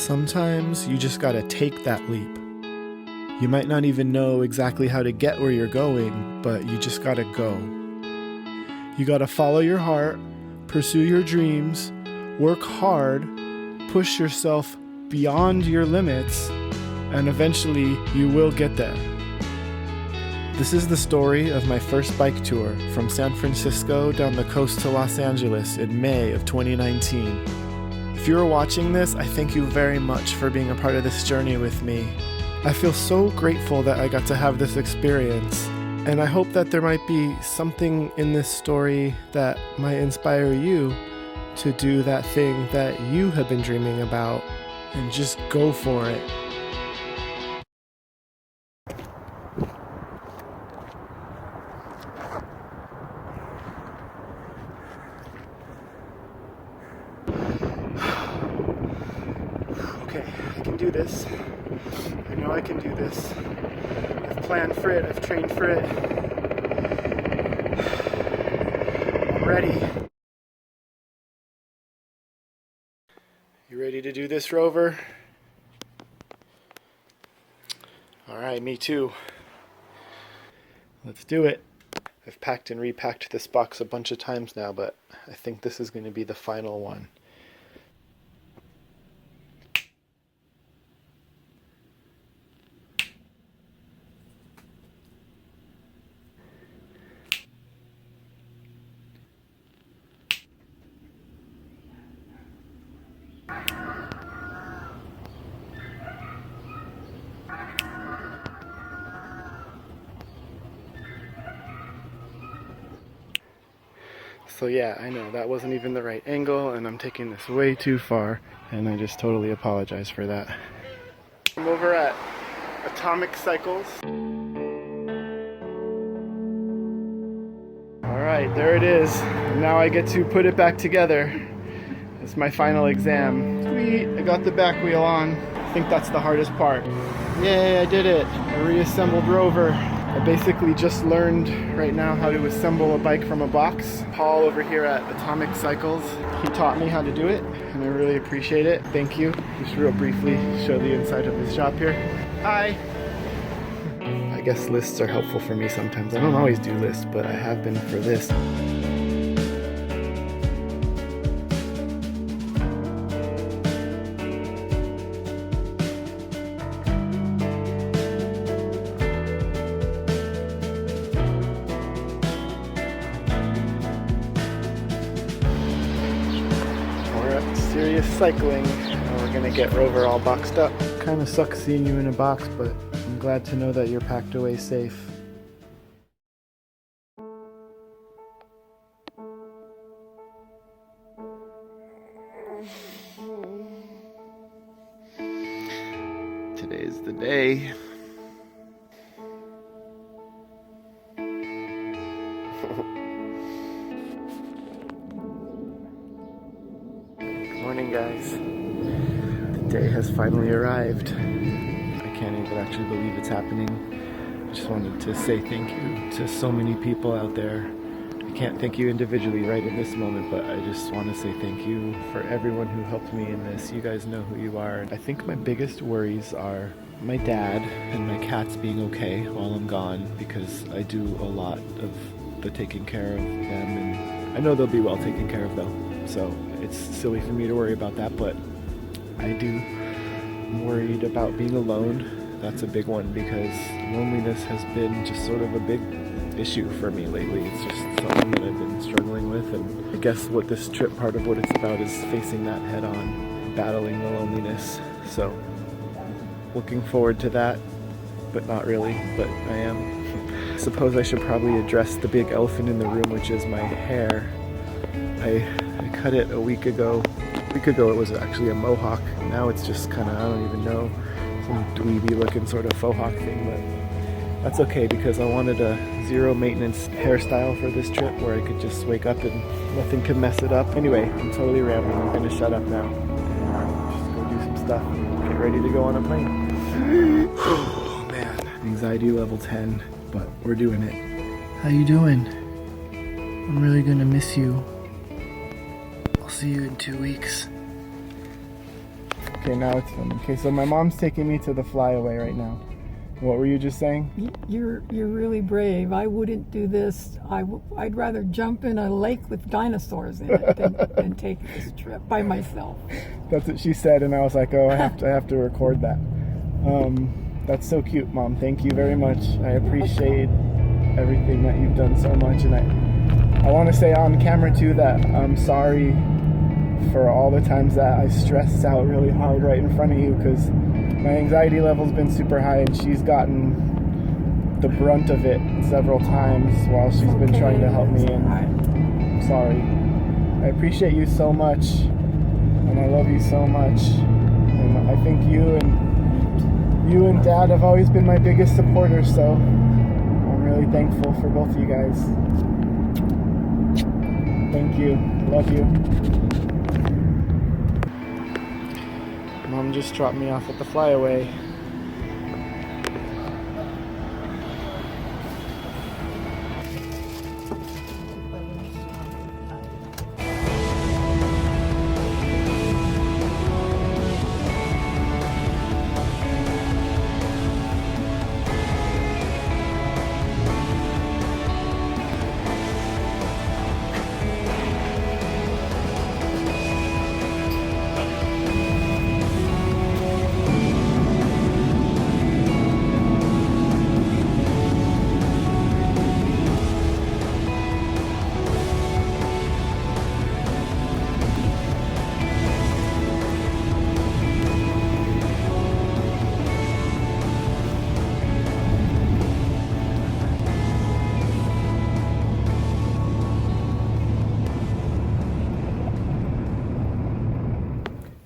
Sometimes you just gotta take that leap. You might not even know exactly how to get where you're going, but you just gotta go. You gotta follow your heart, pursue your dreams, work hard, push yourself beyond your limits, and eventually you will get there. This is the story of my first bike tour from San Francisco down the coast to Los Angeles in May of 2019. If you are watching this, I thank you very much for being a part of this journey with me. I feel so grateful that I got to have this experience, and I hope that there might be something in this story that might inspire you to do that thing that you have been dreaming about and just go for it. Okay, I can do this. I know I can do this. I've planned for it, I've trained for it. I'm ready. You ready to do this, Rover? Alright, me too. Let's do it. I've packed and repacked this box a bunch of times now, but I think this is going to be the final one. So yeah, I know that wasn't even the right angle, and I'm taking this way too far, and I just totally apologize for that. I'm over at Atomic Cycles. Alright, there it is. Now I get to put it back together. It's my final exam. Sweet, I got the back wheel on. I think that's the hardest part. Yay, I did it. I reassembled Rover. I basically just learned right now how to assemble a bike from a box. Paul over here at Atomic Cycles, he taught me how to do it, and I really appreciate it. Thank you. Just real briefly show the inside of his shop here. Hi. I guess lists are helpful for me sometimes. I don't always do lists, but I have been for this. Serious cycling, and we're gonna get Rover all boxed up. Kinda sucks seeing you in a box, but I'm glad to know that you're packed away safe. Today's the day. Morning, guys. The day has finally arrived. I can't even actually believe it's happening. I just wanted to say thank you to so many people out there. I can't thank you individually right in this moment, but I just want to say thank you for everyone who helped me in this. You guys know who you are. I think my biggest worries are my dad and my cats being okay while I'm gone, because I do a lot of the taking care of them, and I know they'll be well taken care of though. So it's silly for me to worry about that, but I do. I'm worried about being alone. That's a big one, because loneliness has been just sort of a big issue for me lately. It's just something that I've been struggling with, and I guess what this trip, part of what it's about, is facing that head on, battling the loneliness. So looking forward to that, but not really, but I am. Suppose I should probably address the big elephant in the room, which is my hair. I cut it a week ago. A week ago it was actually a mohawk. Now it's just kind of, I don't even know, some dweeby looking sort of faux hawk thing, but that's okay, because I wanted a zero maintenance hairstyle for this trip where I could just wake up and nothing could mess it up. Anyway, I'm totally rambling. I'm gonna shut up now and just go do some stuff and get ready to go on a plane. Oh man, anxiety level 10, but we're doing it. How you doing? I'm really gonna miss you. I'll see you in 2 weeks. Okay, now it's filming. Okay, so my mom's taking me to the flyaway right now. What were you just saying? You're really brave. I wouldn't do this. I'd rather jump in a lake with dinosaurs in it than take this trip by myself. That's what she said, and I was like, oh, I have to record that. That's so cute, Mom. Thank you very much. I appreciate everything that you've done so much, and I want to say on camera too that I'm sorry for all the times that I stressed out really hard right in front of you, because my anxiety level's been super high, and she's gotten the brunt of it several times while she's been trying to help me, and I'm sorry. I appreciate you so much, and I love you so much, and I think you and Dad have always been my biggest supporters, so I'm really thankful for both of you guys. Thank you. Love you. Mom just dropped me off at the flyaway.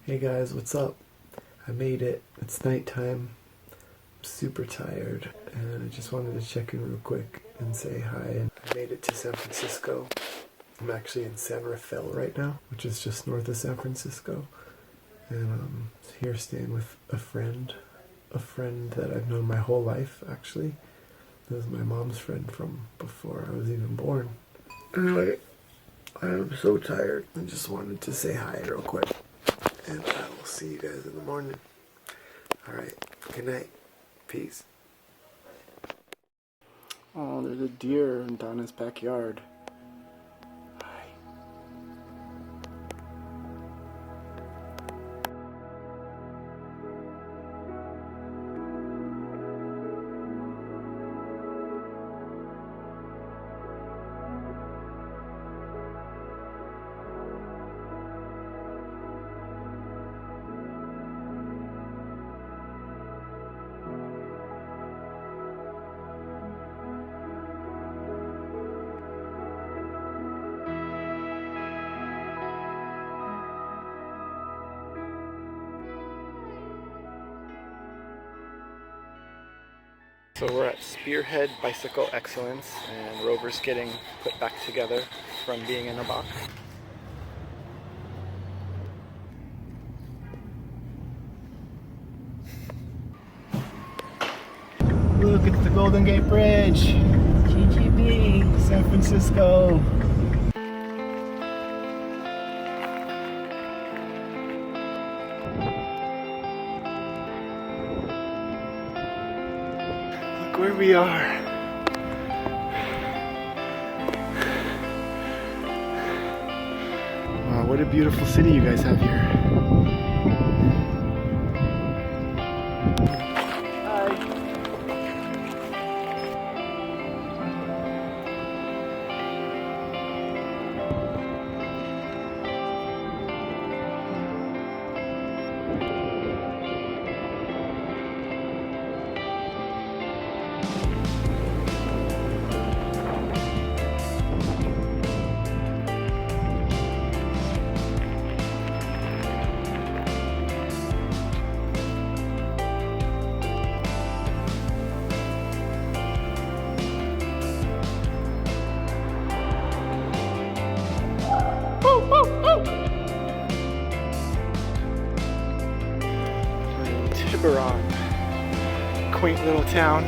Hey guys, what's up? I made it. It's nighttime. I'm super tired, and I just wanted to check in real quick and say hi. And I made it to San Francisco. I'm actually in San Rafael right now, which is just north of San Francisco. And I'm here staying with a friend that I've known my whole life, actually. That was my mom's friend from before I was even born. Anyway, I am so tired. I just wanted to say hi real quick. And I will see you guys in the morning. Alright, good night. Peace. Oh, there's a deer in Donna's backyard. Hi. So we're at Spearhead Bicycle Excellence, and Rover's getting put back together from being in a box. Look, it's the Golden Gate Bridge! GGB. San Francisco! Where we are. Wow, what a beautiful city you guys have here. Tiburon, quaint little town.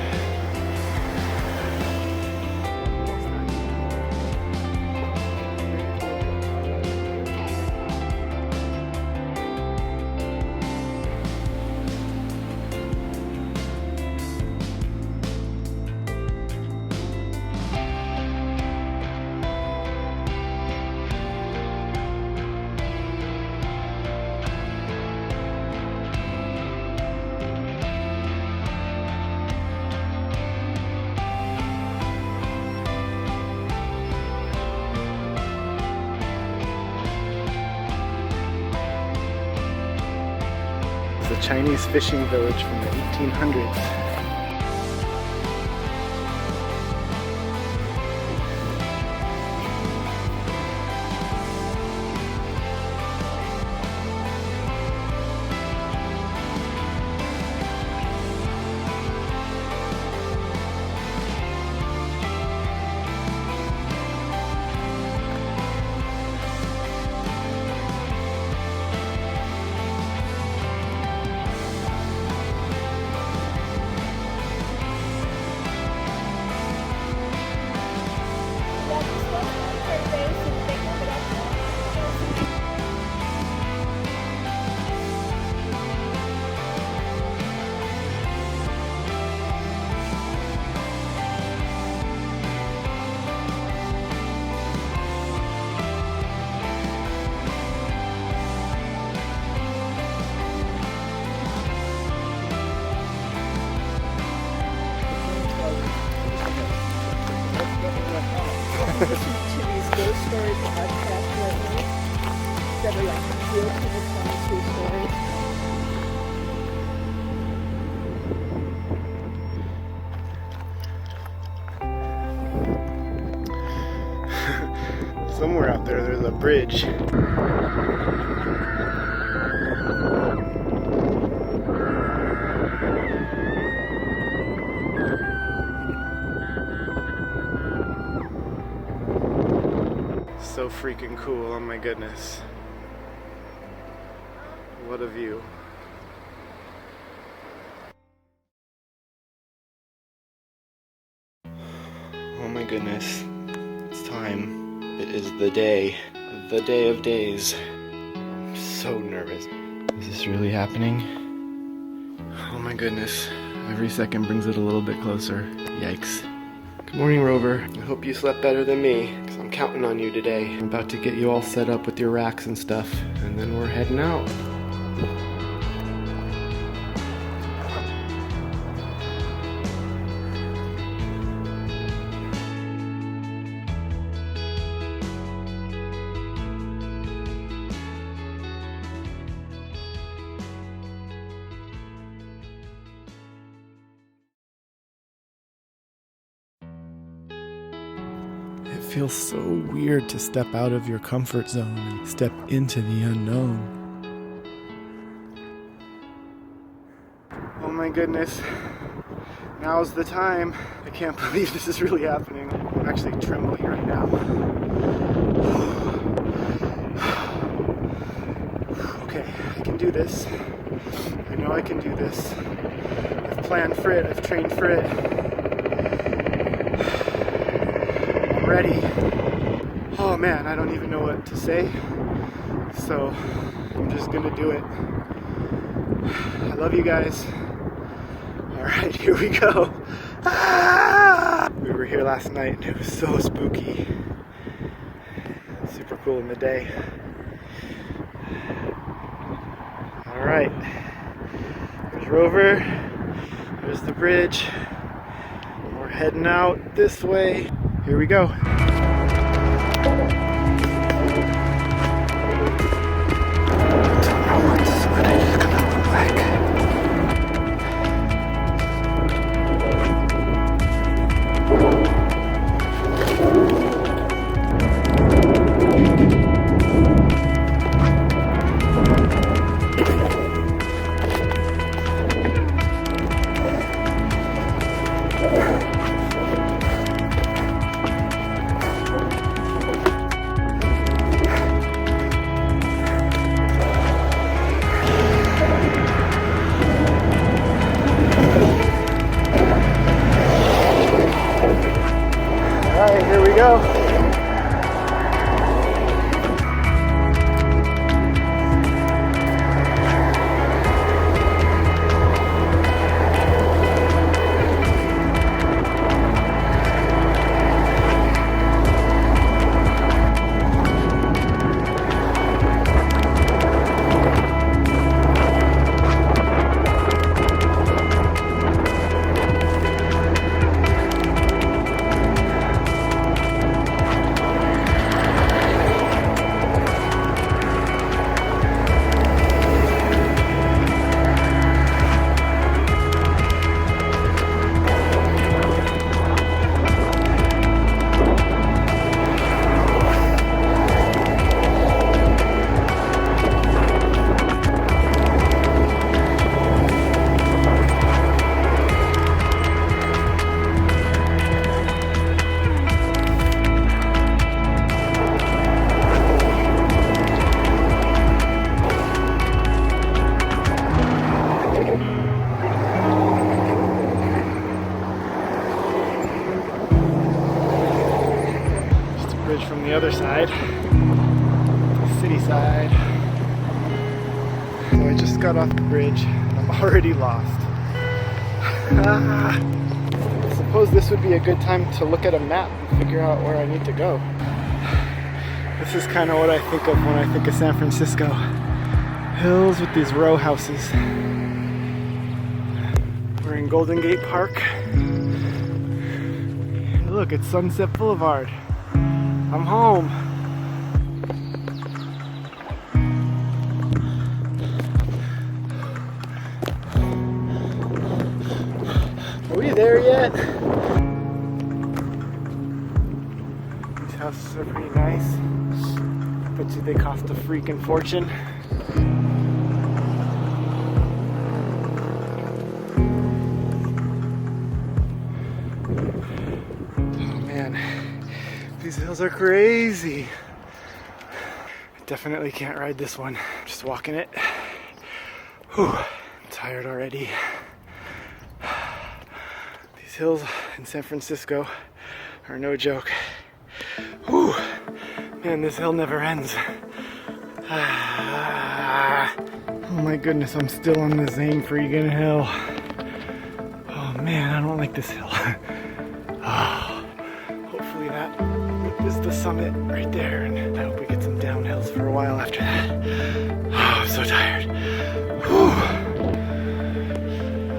a Chinese fishing village from the 1800s. Listen to these ghost stories podcast lately that are like real people telling true stories. Somewhere out there, there's a bridge. So freaking cool, oh my goodness. What a view. Oh my goodness, it's time. It is the day of days. I'm so nervous. Is this really happening? Oh my goodness, every second brings it a little bit closer. Yikes. Good morning, Rover. I hope you slept better than me, because I'm counting on you today. I'm about to get you all set up with your racks and stuff, and then we're heading out. It feels so weird to step out of your comfort zone and step into the unknown. Oh my goodness. Now's the time. I can't believe this is really happening. I'm actually trembling right now. Okay, I can do this. I know I can do this. I've planned for it. I've trained for it. Ready. Oh man, I don't even know what to say, so I'm just gonna do it. I love you guys. Alright, here we go. Ah! We were here last night and it was so spooky. Super cool in the day. Alright, there's Rover, there's the bridge. We're heading out this way. Here we go. footage from the other side, the city side. So I just got off the bridge and I'm already lost. I suppose this would be a good time to look at a map and figure out where I need to go. This is kind of what I think of when I think of San Francisco. Hills with these row houses. We're in Golden Gate Park. Look, it's Sunset Boulevard. I'm home. Are we there yet? These houses are pretty nice. Bet you they cost a freaking fortune. These hills are crazy. I definitely can't ride this one. Just walking it. Whew, I'm tired already. These hills in San Francisco are no joke. Whew, man, this hill never ends. Oh my goodness, I'm still on the same freaking hill. Oh man, I don't like this hill. Hopefully that is the summit right there, and I hope we get some downhills for a while after that. Oh, I'm so tired. Whew.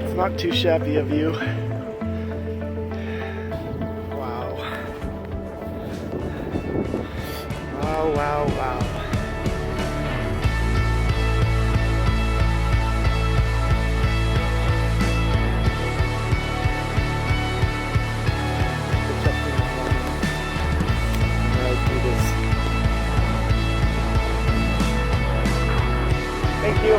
It's not too shabby a view. Wow. Wow, wow, wow. Thank you.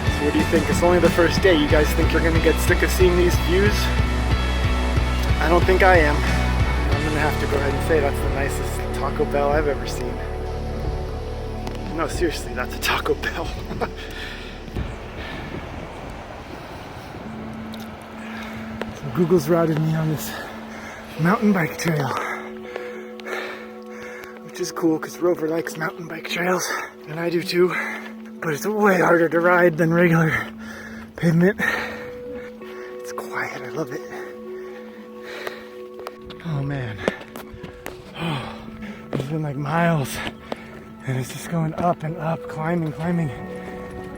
So what do you think? It's only the first day. You guys think you're gonna get sick of seeing these views? I don't think I am. I'm gonna have to go ahead and say that's the nicest Taco Bell I've ever seen. No, seriously, that's a Taco Bell. So Google's routed me on this mountain bike trail, which is cool because Rover likes mountain bike trails, and I do too, but it's way harder to ride than regular pavement. It's quiet, I love it. Oh man, it's been like miles, and it's just going up and up, climbing.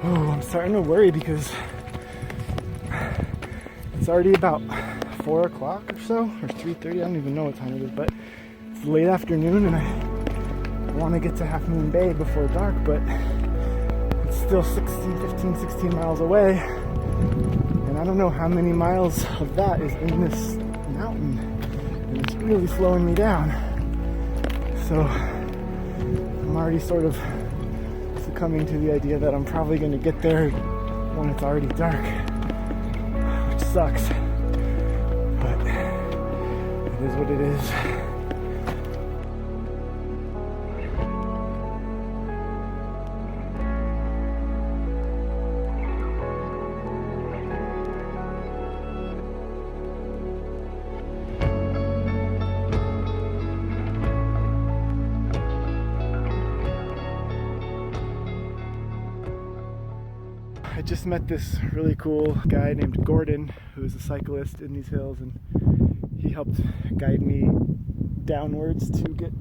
Oh, I'm starting to worry because it's already about 4 o'clock or so, or 3:30, I don't even know what time it is, but it's late afternoon and I want to get to Half Moon Bay before dark, but it's still 16 miles away, and I don't know how many miles of that is in this mountain. And it's really slowing me down. So I'm already sort of succumbing to the idea that I'm probably going to get there when it's already dark, which sucks. But it is what it is. I just met this really cool guy named Gordon, who is a cyclist in these hills, and he helped guide me downwards to get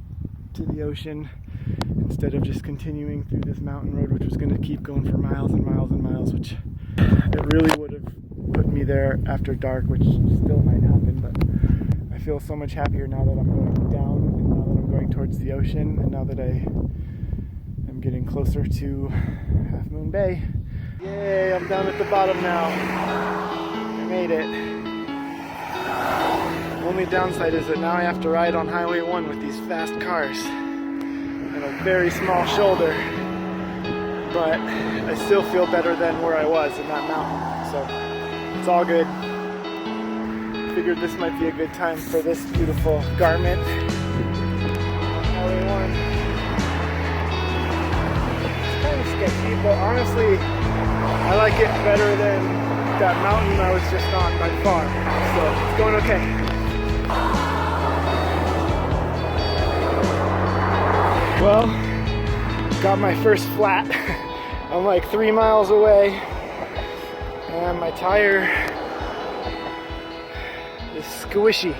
to the ocean instead of just continuing through this mountain road, which was going to keep going for miles and miles and miles, which it really would have put me there after dark, which still might happen, but I feel so much happier now that I'm going down, and now that I'm going towards the ocean, and now that I am getting closer to Half Moon Bay. Yay, I'm down at the bottom now. I made it. Only downside is that now I have to ride on Highway 1 with these fast cars and a very small shoulder, but I still feel better than where I was in that mountain. so it's all good. Figured this might be a good time for this beautiful garment. LA1. It's kind of sketchy, but honestly, I like it better than that mountain I was just on by far. So it's going okay. Well, got my first flat. I'm like 3 miles away, and my tire is squishy.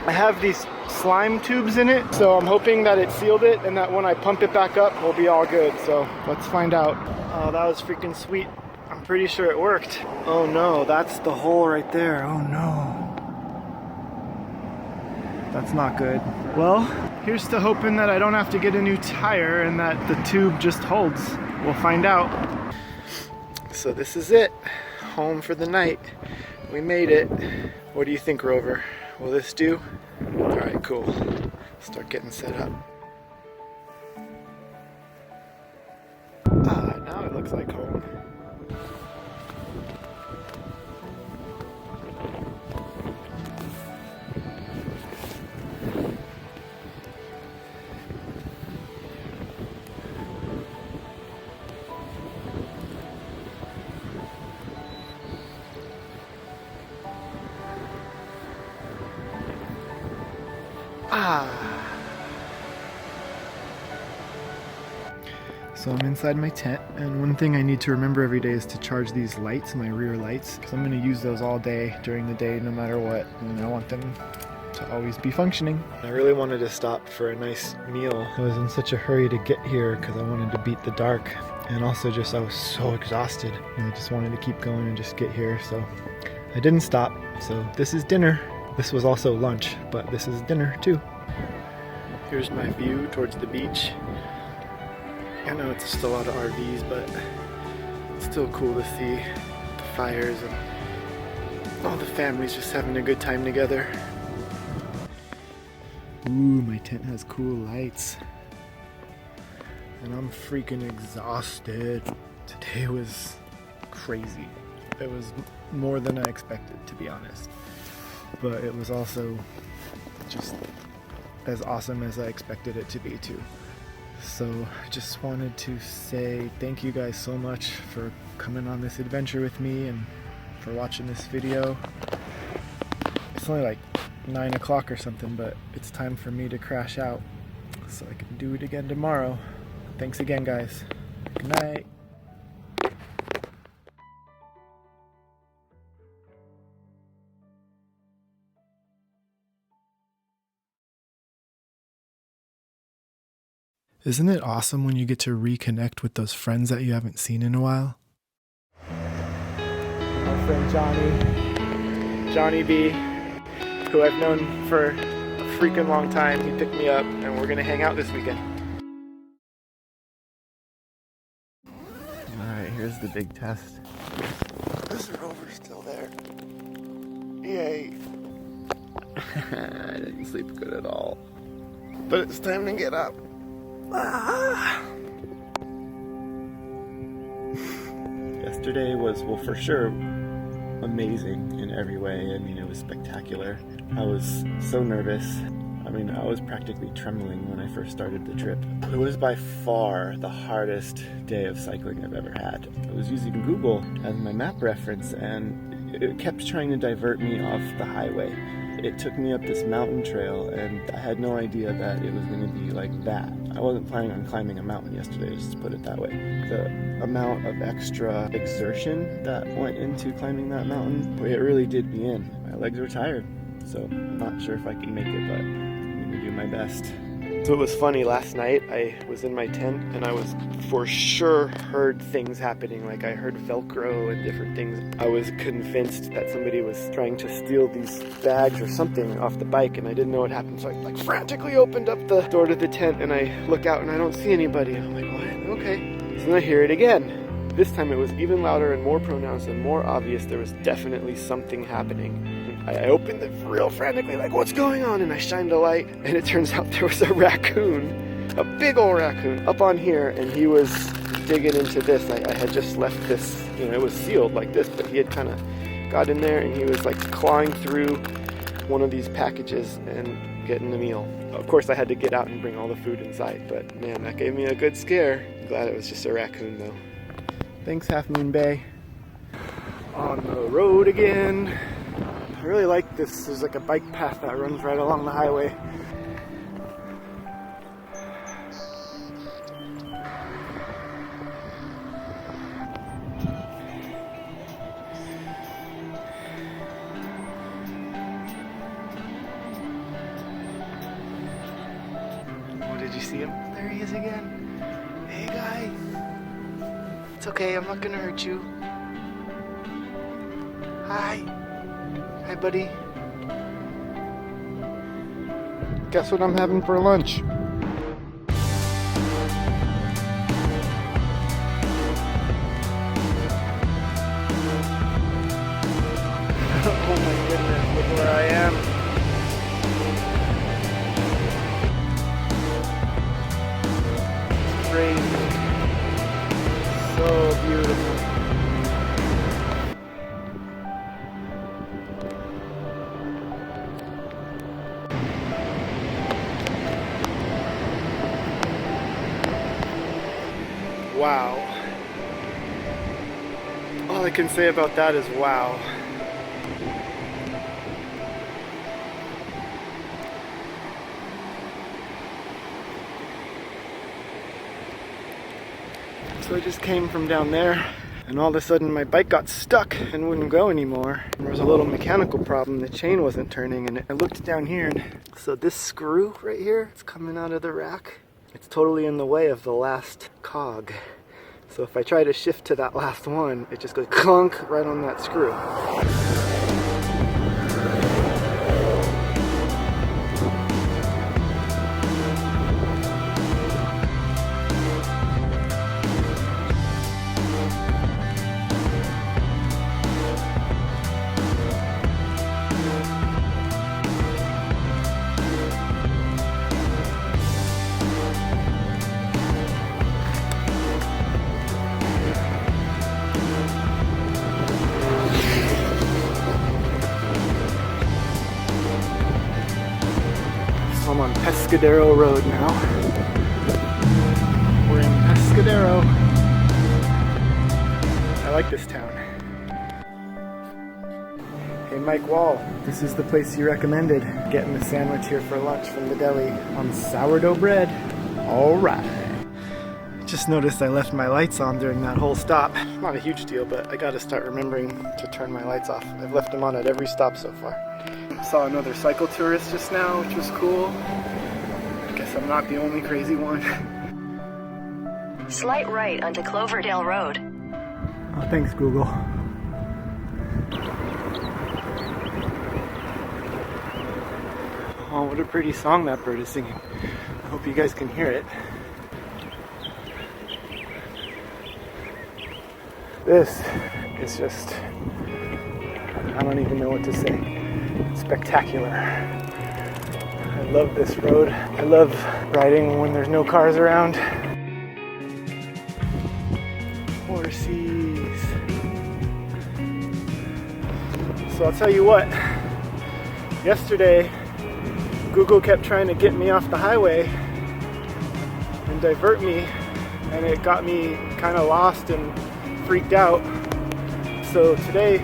I have these slime tubes in it, so I'm hoping that it sealed it and that when I pump it back up, we'll be all good. So let's find out. Oh, that was freaking sweet. I'm pretty sure it worked. Oh no, that's the hole right there. Oh no. That's not good. Well, here's to hoping that I don't have to get a new tire and that the tube just holds. We'll find out. So this is it. Home for the night. We made it. What do you think, Rover? Will this do? Alright, cool. Start getting set up. Now it looks like home. So I'm inside my tent, and one thing I need to remember every day is to charge these lights, my rear lights, because I'm going to use those all day, during the day, no matter what, and I want them to always be functioning. I really wanted to stop for a nice meal. I was in such a hurry to get here because I wanted to beat the dark, and also just I was so exhausted, and I just wanted to keep going and just get here, so I didn't stop. So this is dinner. This was also lunch, but this is dinner too. Here's my view towards the beach. I know it's just a lot of RVs, but it's still cool to see the fires and all the families just having a good time together. Ooh, my tent has cool lights. And I'm freaking exhausted. Today was crazy. It was more than I expected, to be honest. But it was also just as awesome as I expected it to be too. So I just wanted to say thank you guys so much for coming on this adventure with me and for watching this video. It's only like 9 o'clock or something, but it's time for me to crash out so I can do it again tomorrow. Thanks again, guys. Good night. Isn't it awesome when you get to reconnect with those friends that you haven't seen in a while? My friend Johnny B, who I've known for a freaking long time, he picked me up and we're gonna hang out this weekend. Alright, here's the big test. Is the rover still there? Yay. I didn't sleep good at all. But it's time to get up. Yesterday was, well, for sure amazing in every way. I mean, it was spectacular. I was so nervous. I mean, I was practically trembling when I first started the trip. It was by far the hardest day of cycling I've ever had. I was using Google as my map reference and it kept trying to divert me off the highway. It took me up this mountain trail and I had no idea that it was going to be like that. I wasn't planning on climbing a mountain yesterday, just to put it that way. The amount of extra exertion that went into climbing that mountain, it really did me in. My legs were tired, so I'm not sure if I can make it, but I'm going to do my best. So it was funny, last night I was in my tent and I was for sure heard things happening, like I heard Velcro and different things. I was convinced that somebody was trying to steal these bags or something off the bike and I didn't know what happened, so I like frantically opened up the door to the tent and I look out and I don't see anybody. I'm like, what? Okay. So then I hear it again. This time it was even louder and more pronounced and more obvious. There was definitely something happening. I opened it real frantically, like, what's going on? And I shined a light, and it turns out there was a raccoon, a big old raccoon, up on here, and he was digging into this. I had just left this you know, it was sealed like this, but he had kind of got in there and he was like clawing through one of these packages and getting the meal. Of course I had to get out and bring all the food inside, but man, that gave me a good scare. Glad it was just a raccoon though. Thanks, Half Moon Bay. On the road again. I really like this. There's like a bike path that runs right along the highway. Oh, did you see him? There he is again. Hey guy. It's okay, I'm not gonna hurt you. Hi. Hi, buddy. Guess what I'm having for lunch? Oh my goodness, look where I am. It's crazy. So beautiful. Wow. All I can say about that is wow. So I just came from down there and all of a sudden my bike got stuck and wouldn't go anymore. There was a little mechanical problem, the chain wasn't turning, and I looked down here and so this screw right here, it's coming out of the rack. It's totally in the way of the last cog. So if I try to shift to that last one, it just goes clunk right on that screw. I'm on Pescadero Road now. We're in Pescadero. I like this town. Hey Mike Wall, this is the place you recommended. Getting the sandwich here for lunch from the deli on sourdough bread. Alright. Just noticed I left my lights on during that whole stop. Not a huge deal, but I gotta start remembering to turn my lights off. I've left them on at every stop so far. Saw another cycle tourist just now, which was cool. I guess I'm not the only crazy one. Slight right onto Cloverdale Road. Oh, thanks, Google. Oh, what a pretty song that bird is singing. I hope you guys can hear it. This is just, I don't even know what to say. Spectacular. I love this road. I love riding when there's no cars around. Horsies. So I'll tell you what, yesterday Google kept trying to get me off the highway and divert me, and it got me kind of lost and freaked out. So today,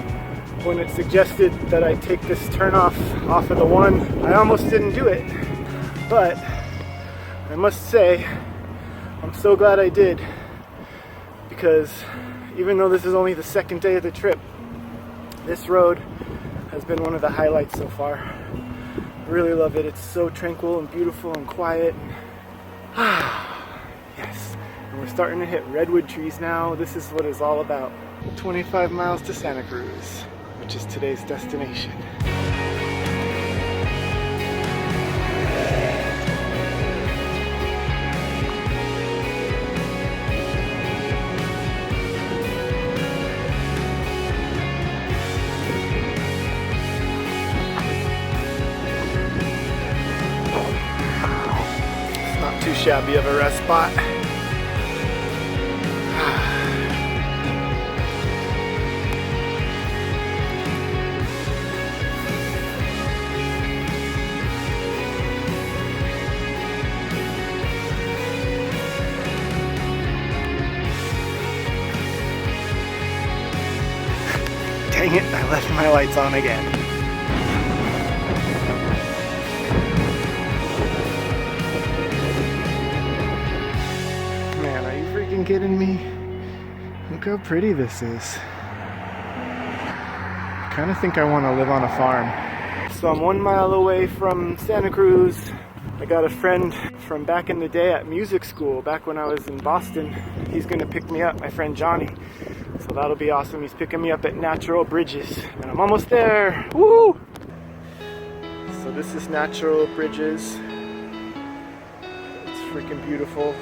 when it suggested that I take this turnoff off of the one, I almost didn't do it. But I must say, I'm so glad I did, because even though this is only the second day of the trip, this road has been one of the highlights so far. I really love it. It's so tranquil and beautiful and quiet. Yes. And we're starting to hit redwood trees now. This is what it's all about. 25 miles to Santa Cruz, which is today's destination. It's not too shabby of a rest spot. Dang it, I left my lights on again. Man, are you freaking kidding me? Look how pretty this is. I kind of think I want to live on a farm. So I'm 1 mile away from Santa Cruz. I got a friend from back in the day at music school, back when I was in Boston. He's gonna pick me up, my friend Johnny. So that'll be awesome. He's picking me up at Natural Bridges. And I'm almost there, woo! So this is Natural Bridges. It's freaking beautiful.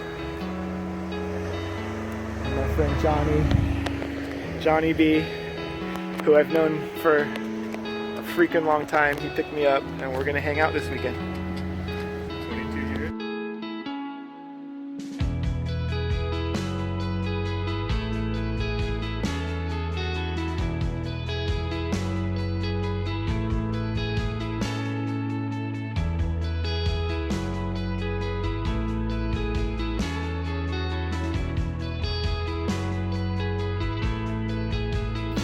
And my friend Johnny B, who I've known for a freaking long time, he picked me up and we're gonna hang out this weekend. 22 years.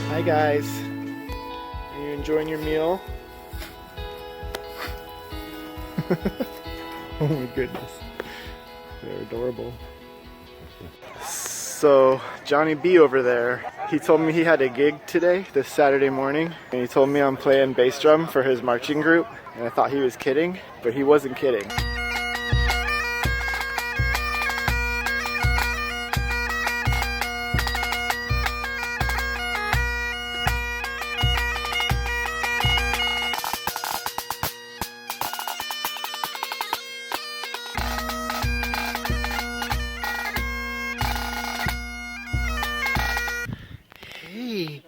Hi guys, are you enjoying your meal? Oh my goodness, they're adorable. So Johnny B over there, he told me he had a gig today, this Saturday morning, and he told me I'm playing bass drum for his marching group, and I thought he was kidding, but he wasn't kidding. Hey,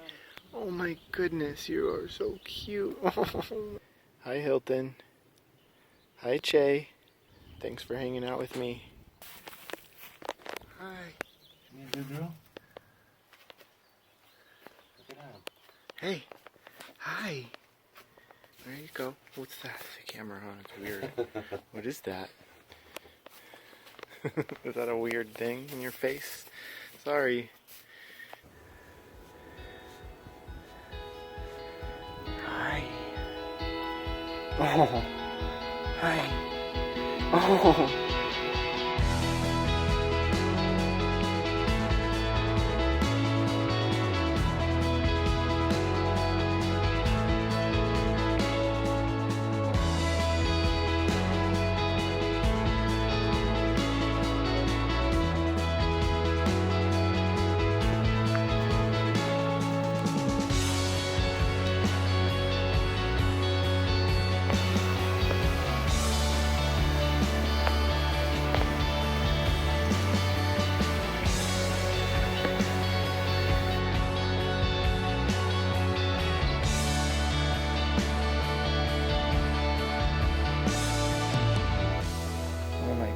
oh my goodness, you are so cute. Hi Hilton. Hi Che. Thanks for hanging out with me. Hi. You a good girl? Look at him. Hey. Hi. There you go. What's that? The camera on. It's weird. What is that? Is that a weird thing in your face? Sorry. Hi. Oh. Hi. Oh.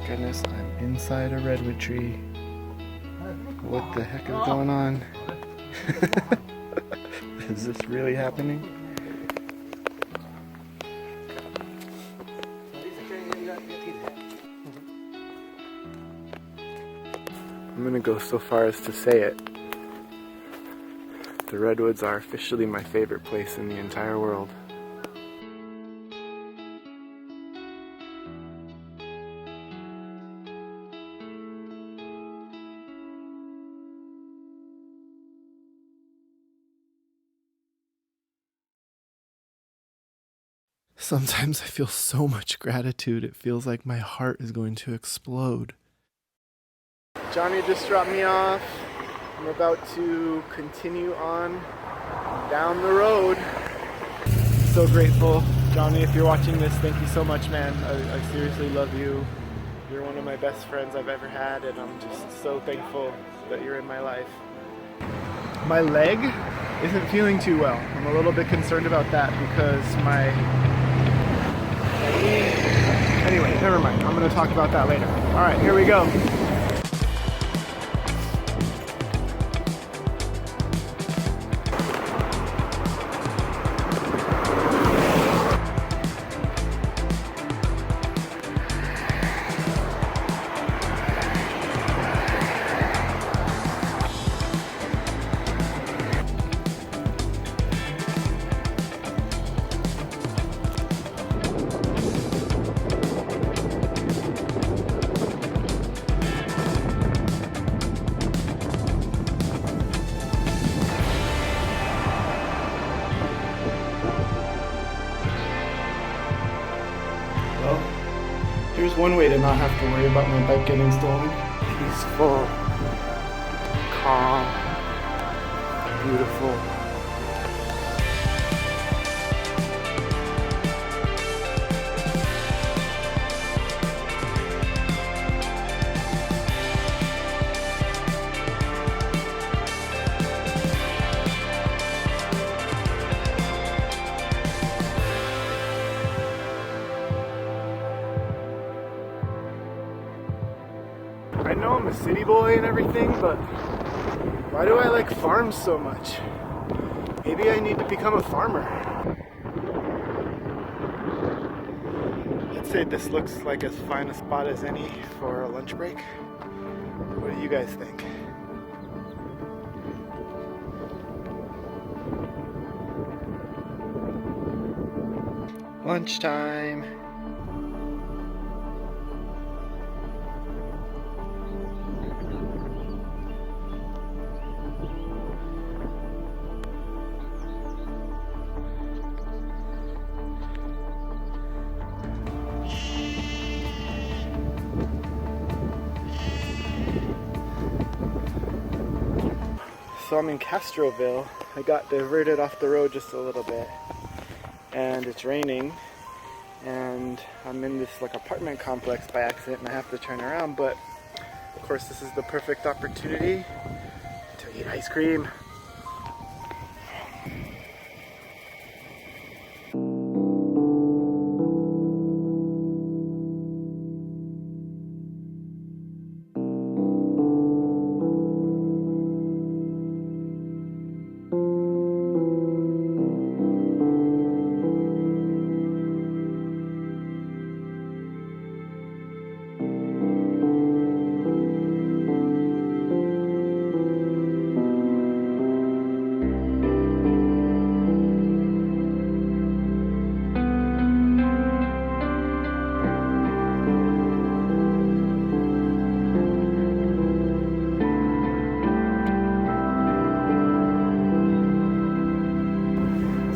Goodness, I'm inside a redwood tree. What the heck is going on? Is this really happening? I'm gonna go so far as to say it. The redwoods are officially my favorite place in the entire world. Sometimes I feel so much gratitude, it feels like my heart is going to explode. Johnny just dropped me off. I'm about to continue on down the road. So grateful. Johnny, if you're watching this, thank you so much, man. I seriously love you. You're one of my best friends I've ever had, and I'm just so thankful that you're in my life. My leg isn't feeling too well. I'm a little bit concerned about that because my knee... Anyway, never mind. I'm going to talk about that later. All right, here we go. Here's one way to not have to worry about my bike getting stolen. Peaceful, calm, beautiful. I know I'm a city boy and everything, but why do I like farms so much? Maybe I need to become a farmer. I'd say this looks like as fine a spot as any for a lunch break. What do you guys think? Lunchtime. So I'm in Castroville. I got diverted off the road just a little bit, and it's raining, and I'm in this like apartment complex by accident and I have to turn around, but of course this is the perfect opportunity to eat ice cream.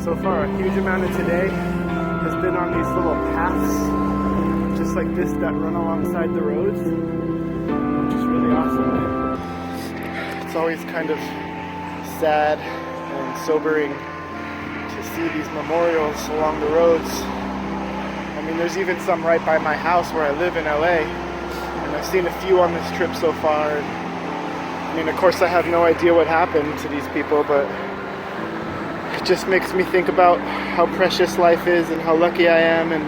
So far, a huge amount of today has been on these little paths, just like this, that run alongside the roads, which is really awesome. It's always kind of sad and sobering to see these memorials along the roads. I mean, there's even some right by my house where I live in LA, and I've seen a few on this trip so far. I mean, of course, I have no idea what happened to these people, but it just makes me think about how precious life is and how lucky I am, and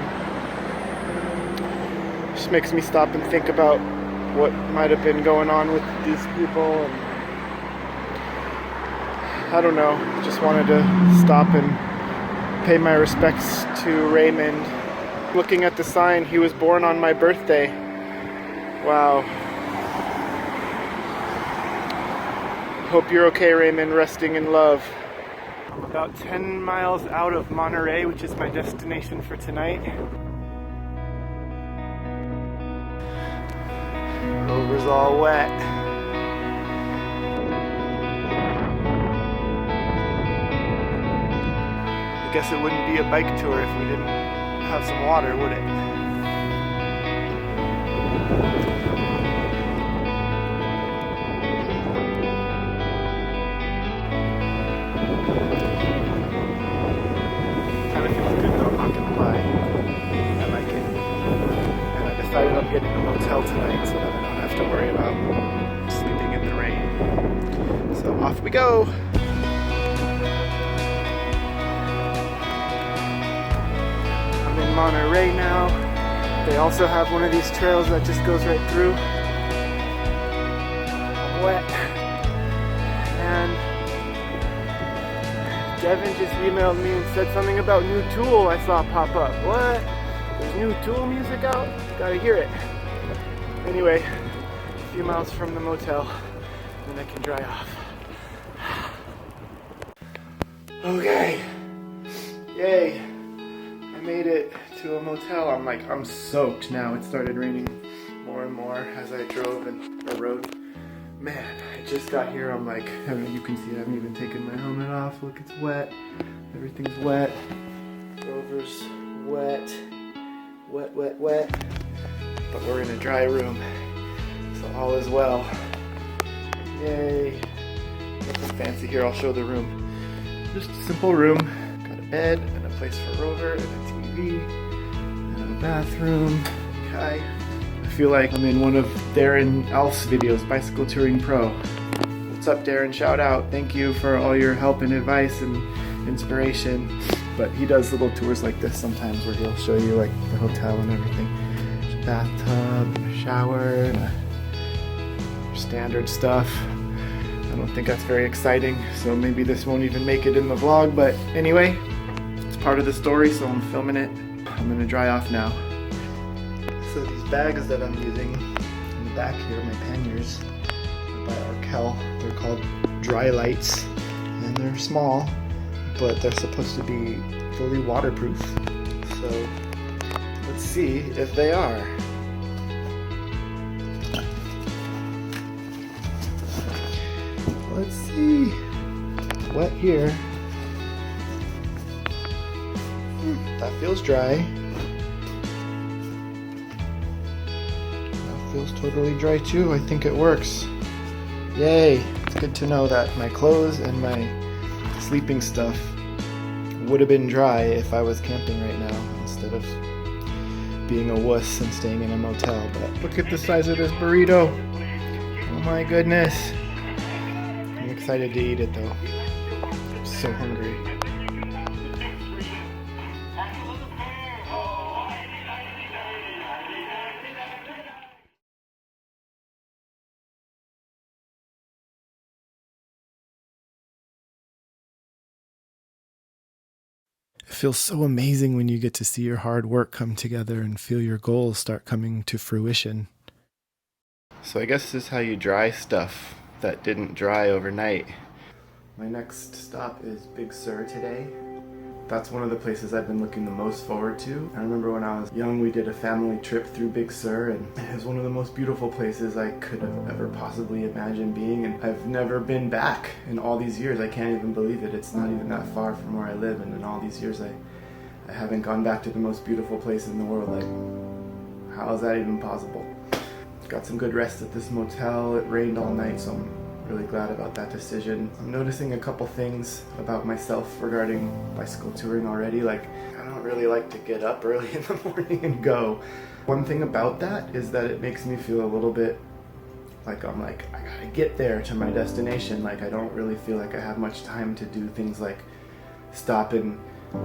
just makes me stop and think about what might have been going on with these people. And I don't know, just wanted to stop and pay my respects to Raymond. Looking at the sign, he was born on my birthday. Wow. Hope you're okay, Raymond, resting in love. I'm about 10 miles out of Monterey, which is my destination for tonight. Rover's all wet. I guess it wouldn't be a bike tour if we didn't have some water, would it? I'm getting a motel tonight so that I don't have to worry about sleeping in the rain. So off we go! I'm in Monterey now. They also have one of these trails that just goes right through. I'm wet. And Devin just emailed me and said something about new Tool I saw pop up. What? There's new Tool music out? Gotta hear it. Anyway, a few miles from the motel, and I can dry off. Okay. Yay. I made it to a motel. I'm soaked now. It started raining more and more as I drove and rode. Man, I just got here. I'm like, I don't know, you can see I haven't even taken my helmet off. Look, it's wet. Everything's wet. Rover's wet. Wet, wet, wet. but we're in a dry room, so all is well. Yay! Nothing fancy here, I'll show the room. Just a simple room. Got a bed and a place for Rover and a TV and a bathroom. Okay. I feel like I'm in one of Darren Alf's videos, Bicycle Touring Pro. What's up, Darren? Shout out. Thank you for all your help and advice and inspiration. But he does little tours like this sometimes where he'll show you like the hotel and everything. There's a bathtub and a shower and standard stuff. I don't think that's very exciting, so maybe this won't even make it in the vlog, but anyway, it's part of the story, so I'm filming it. I'm gonna dry off now. So these bags that I'm using in the back here, my panniers, are by Arkel. They're called Dry Lights, and they're small, but they're supposed to be fully waterproof. So let's see if they are. Let's see. Wet here. That feels dry. That feels totally dry too. I think it works. Yay! It's good to know that my clothes and my sleeping stuff would have been dry if I was camping right now instead of being a wuss and staying in a motel. But look at the size of this burrito. Oh my goodness. I'm excited to eat it though. I'm so hungry. It feels so amazing when you get to see your hard work come together and feel your goals start coming to fruition. So I guess this is how you dry stuff that didn't dry overnight. My next stop is Big Sur today. That's one of the places I've been looking the most forward to. I remember when I was young, we did a family trip through Big Sur, and it was one of the most beautiful places I could have ever possibly imagined being, and I've never been back in all these years. I can't even believe it. It's not even that far from where I live, and in all these years I haven't gone back to the most beautiful place in the world. Like, how is that even possible? Got some good rest at this motel. It rained all night, so I'm really glad about that decision. I'm noticing a couple things about myself regarding bicycle touring already. Like, I don't really like to get up early in the morning and go. One thing about that is that it makes me feel a little bit like I gotta get there to my destination. Like, I don't really feel like I have much time to do things like stop and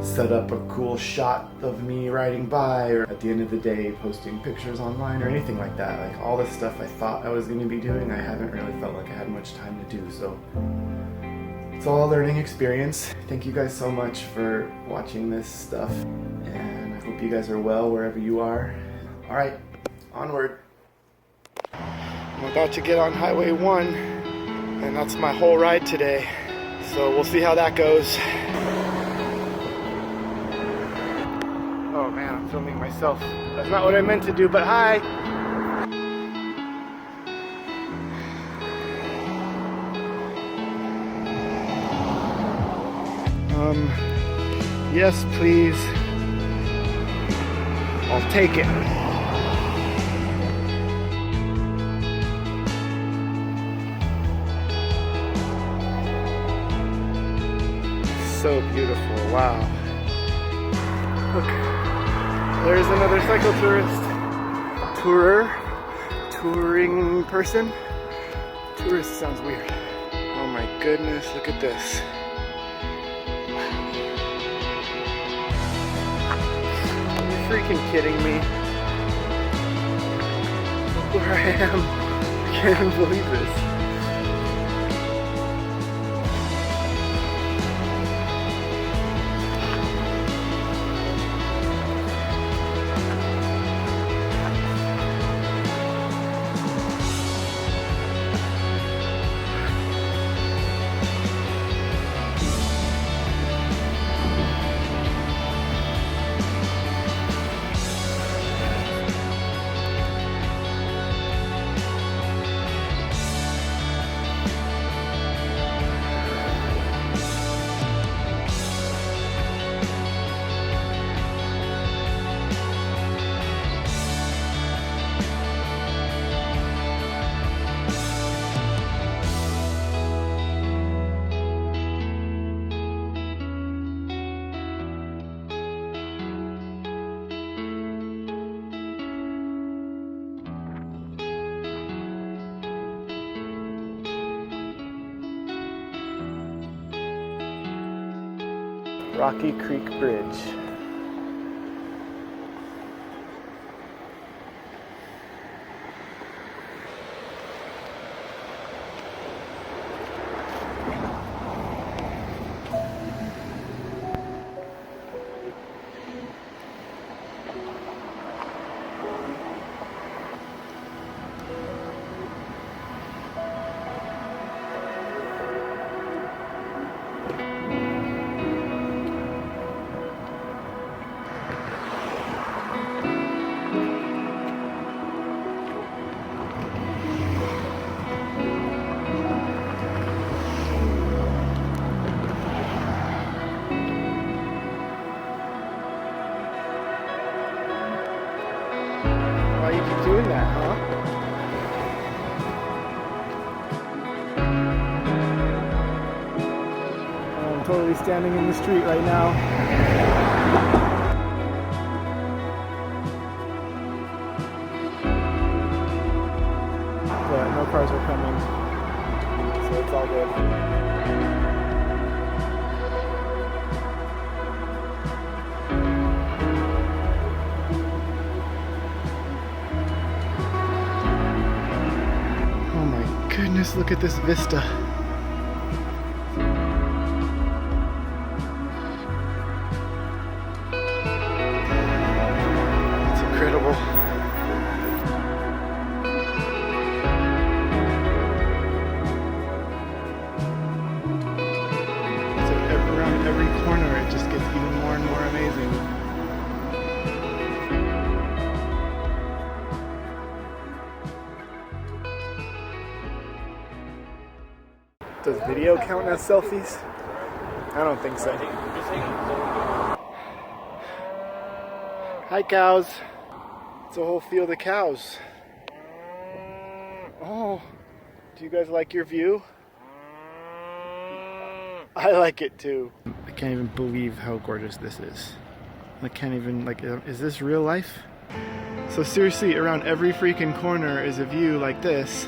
set up a cool shot of me riding by, or at the end of the day posting pictures online or anything like that. Like, all the stuff I thought I was going to be doing, I haven't really felt like I had much time to do. So it's all a learning experience. Thank you guys so much for watching this stuff, and I hope you guys are well wherever you are. Alright, onward. I'm about to get on Highway 1, and that's my whole ride today. So we'll see how that goes. Oh man, I'm filming myself. That's not what I meant to do, but hi! Yes please. I'll take it. So beautiful, wow. Look. There's another cycle tourist. Touring person. Tourist sounds weird. Oh my goodness, look at this. Are you freaking kidding me? Look where I am. I can't even believe this. Rocky Creek Bridge. Why you keep doing that, huh? I'm totally standing in the street right now. But no cars are coming, so it's all good. Oh my goodness, look at this vista. It's incredible. So around every corner it just gets even more and more amazing. Does video count as selfies? I don't think so. Hi cows. It's a whole field of cows. Oh, do you guys like your view? I like it too. I can't even believe how gorgeous this is. I can't even, is this real life? So seriously, around every freaking corner is a view like this.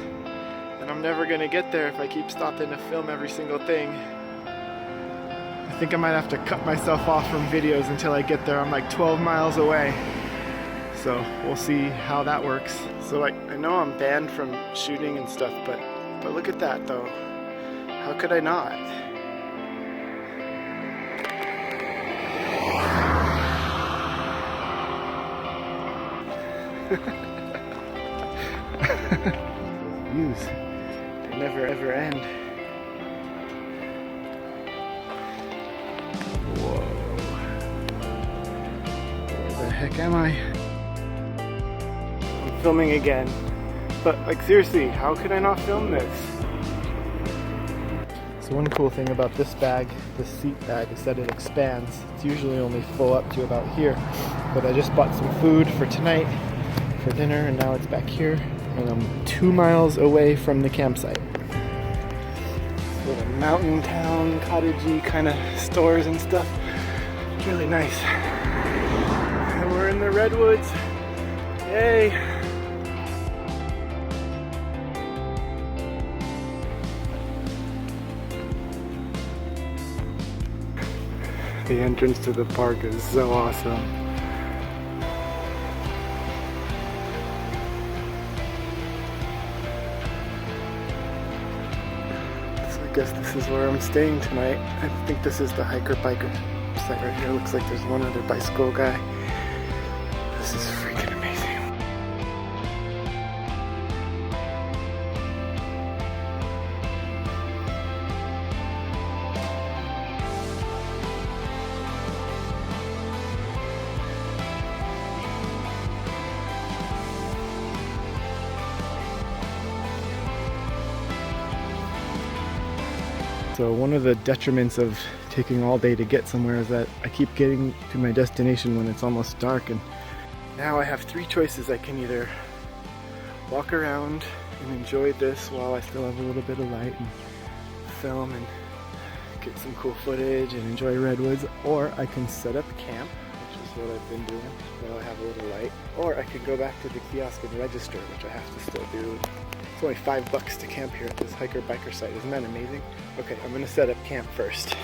And I'm never gonna get there if I keep stopping to film every single thing. I think I might have to cut myself off from videos until I get there. I'm like 12 miles away. So we'll see how that works. So I know I'm banned from shooting and stuff, but look at that though. How could I not? Those views. Never ever end. Whoa. Where the heck am I? I'm filming again. But seriously, how could I not film this? So one cool thing about this bag, this seat bag, is that it expands. It's usually only full up to about here. But I just bought some food for tonight, for dinner, and now it's back here. And I'm 2 miles away from the campsite. Little mountain town, cottagey kind of stores and stuff. It's really nice. And we're in the redwoods. Yay! The entrance to the park is so awesome. I guess this is where I'm staying tonight. I think this is the hiker-biker site right here. Looks like there's one other bicycle guy. This is freaking amazing. So one of the detriments of taking all day to get somewhere is that I keep getting to my destination when it's almost dark, and now I have three choices. I can either walk around and enjoy this while I still have a little bit of light and film and get some cool footage and enjoy redwoods, or I can set up camp, which is what I've been doing while I have a little light, or I could go back to the kiosk and register, which I have to still do. It's only $5 to camp here at this hiker-biker site. Isn't that amazing? Okay, I'm gonna set up camp first,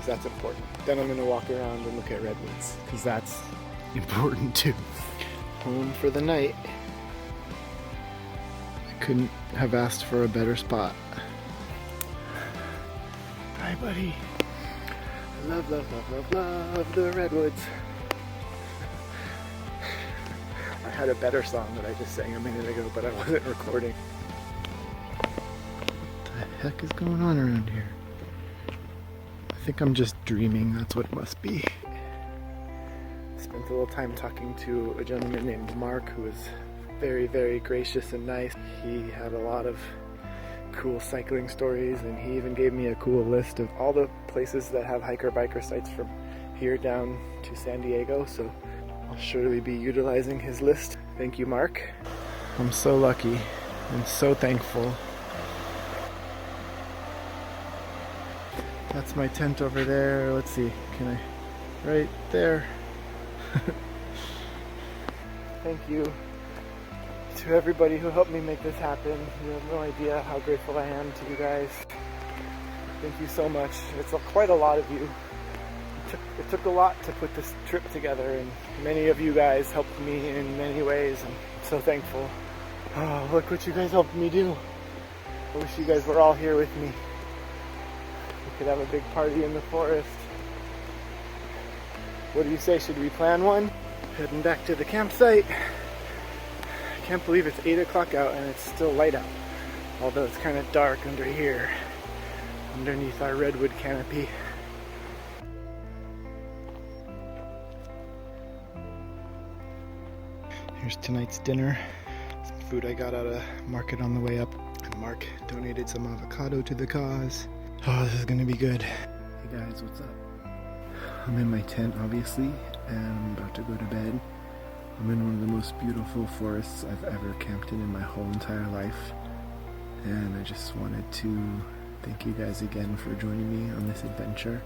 because that's important. Then I'm gonna walk around and look at redwoods, because that's important too. Home for the night. I couldn't have asked for a better spot. Hi, buddy. I love, love, love, love, love the redwoods. I had a better song that I just sang a minute ago, but I wasn't recording. What the heck is going on around here? I think I'm just dreaming, that's what it must be. Spent a little time talking to a gentleman named Mark, who was very, very gracious and nice. He had a lot of cool cycling stories, and he even gave me a cool list of all the places that have hiker-biker sites from here down to San Diego, so I'll surely be utilizing his list. Thank you, Mark. I'm so lucky and so thankful. That's my tent over there. Let's see, can I? Right there. Thank you to everybody who helped me make this happen. You have no idea how grateful I am to you guys. Thank you so much. It's quite a lot of you. It took a lot to put this trip together, and many of you guys helped me in many ways, and I'm so thankful. Oh, look what you guys helped me do. I wish you guys were all here with me. We could have a big party in the forest. What do you say, should we plan one? Heading back to the campsite. I can't believe it's 8 o'clock out and it's still light out. Although it's kind of dark under here, underneath our redwood canopy. Here's tonight's dinner. Some food I got out of market on the way up. And Mark donated some avocado to the cause. Oh, this is gonna be good. Hey guys, what's up? I'm in my tent, obviously, and I'm about to go to bed. I'm in one of the most beautiful forests I've ever camped in my whole entire life. And I just wanted to thank you guys again for joining me on this adventure.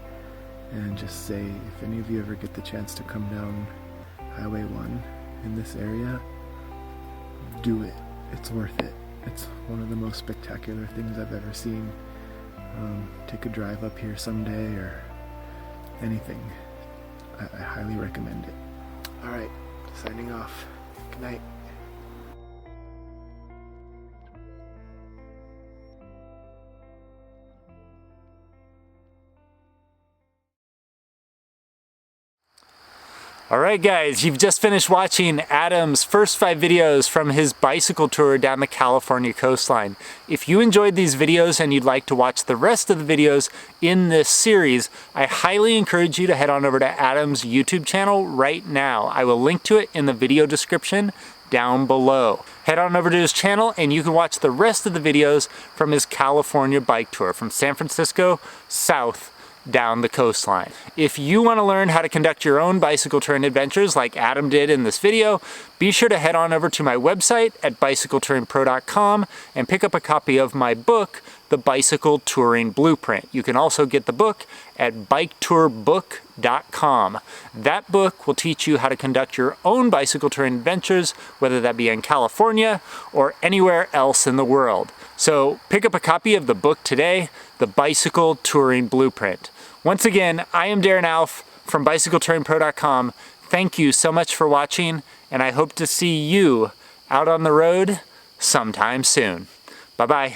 And just say, if any of you ever get the chance to come down Highway 1 in this area, do it. It's worth it. It's one of the most spectacular things I've ever seen. Take a drive up here someday or anything. I highly recommend it. Alright, signing off. Good night. Alright guys, you've just finished watching Adam's first 5 videos from his bicycle tour down the California coastline. If you enjoyed these videos and you'd like to watch the rest of the videos in this series, I highly encourage you to head on over to Adam's YouTube channel right now. I will link to it in the video description down below. Head on over to his channel and you can watch the rest of the videos from his California bike tour from San Francisco south down the coastline. If you want to learn how to conduct your own bicycle touring adventures like Adam did in this video, be sure to head on over to my website at bicycletouringpro.com and pick up a copy of my book, The Bicycle Touring Blueprint. You can also get the book at biketourbook.com. That book will teach you how to conduct your own bicycle touring adventures, whether that be in California or anywhere else in the world. So pick up a copy of the book today, The Bicycle Touring Blueprint. Once again, I am Darren Alf from bicycletouringpro.com. Thank you so much for watching, and I hope to see you out on the road sometime soon. Bye-bye.